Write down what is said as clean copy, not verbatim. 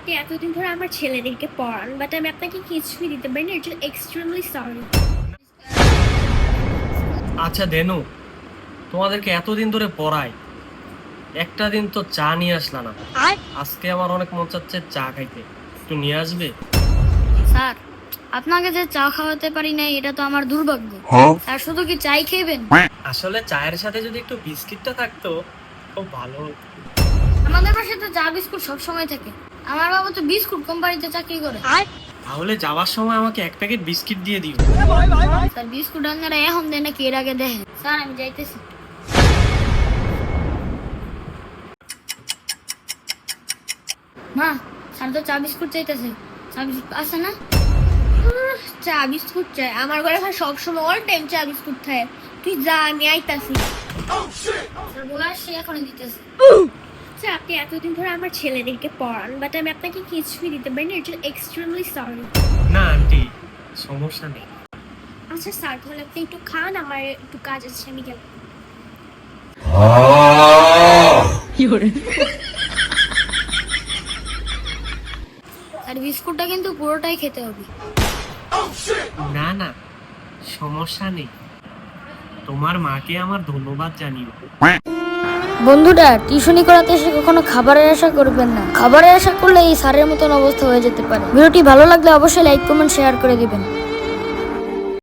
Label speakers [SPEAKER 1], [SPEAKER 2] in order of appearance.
[SPEAKER 1] আপনি এতদিন ধরে আমার ছেলেদেরকে পড়ান, বাট আমি আপনাকে কিছুই দিতে পারিনি। এর জন্য এক্সট্রিমলি সরি।
[SPEAKER 2] আচ্ছা দেনু, তোমাদেরকে এতদিন ধরে পড়াই, একটা দিন তো চা নিয়ে আসলা না। আজকে আমার অনেক মন চাচ্ছে চা খাইতে, একটু নিয়ে আসবে?
[SPEAKER 3] স্যার, আপনাকে যে চা খাওয়াতে পারি না এটা তো আমার দুর্ভাগ্য। স্যার, শুধু কি চাই খাইবেন?
[SPEAKER 2] আসলে চায়ের সাথে যদি একটু বিস্কিটটা থাকতো খুব ভালো হতো।
[SPEAKER 3] আমাদের পাশে তো চা বিস্কুট সব সময় থাকে। আমার বাবা তো বিস্কুট কোম্পানিতে চাকরি করে।
[SPEAKER 2] তাহলে যাওয়ার সময় আমাকে এক প্যাকেট বিস্কিট দিয়ে দিও।
[SPEAKER 3] স্যার, বিস্কুট আপনারা এখন দেন নাকি এর আগে দেখেন? স্যার, আমি যাইতেছি। মা, স্যার তো চা বিস্কুট চাইতেছে। চা বিস্কুট আছে না?
[SPEAKER 1] চা বিস্কুট চাই? আমার ঘরে সবসময় অল টাইম চা বিস্কুট থাকে। তুই যা, আমি আইতাছি।
[SPEAKER 3] স্যার বলে আসছি, এখনই দিতেছে।
[SPEAKER 1] আচ্ছা, আপনি এতদিন ধরে আমার ছেলেদেরকে পড়ান, বাট আমি আপনাকে কিছুই দিতে পারিনি। এর জন্য এক্সট্রিমলি সরি।
[SPEAKER 2] না আন্টি, সমস্যা নেই।
[SPEAKER 1] আচ্ছা স্যার, তাহলে আপনি একটু খান, আমার একটু কাজ আছে, আমি গেলাম।
[SPEAKER 3] স্যার, বিস্কুটটা কিন্তু পুরোটাই খেতে হবে।
[SPEAKER 2] না না, সমস্যা নেই, তোমার মাকে আমার ধন্যবাদ জানিও।
[SPEAKER 3] বন্ধুরা, টিউশনি করাতে এসে কখনো খাবারের আশা করবেন না। খাবারের আশা করলে এই স্যারের মতন অবস্থা হয়ে যেতে পারে। ভিডিওটি ভালো লাগলে অবশ্যই লাইক কমেন্ট শেয়ার করে দিবেন।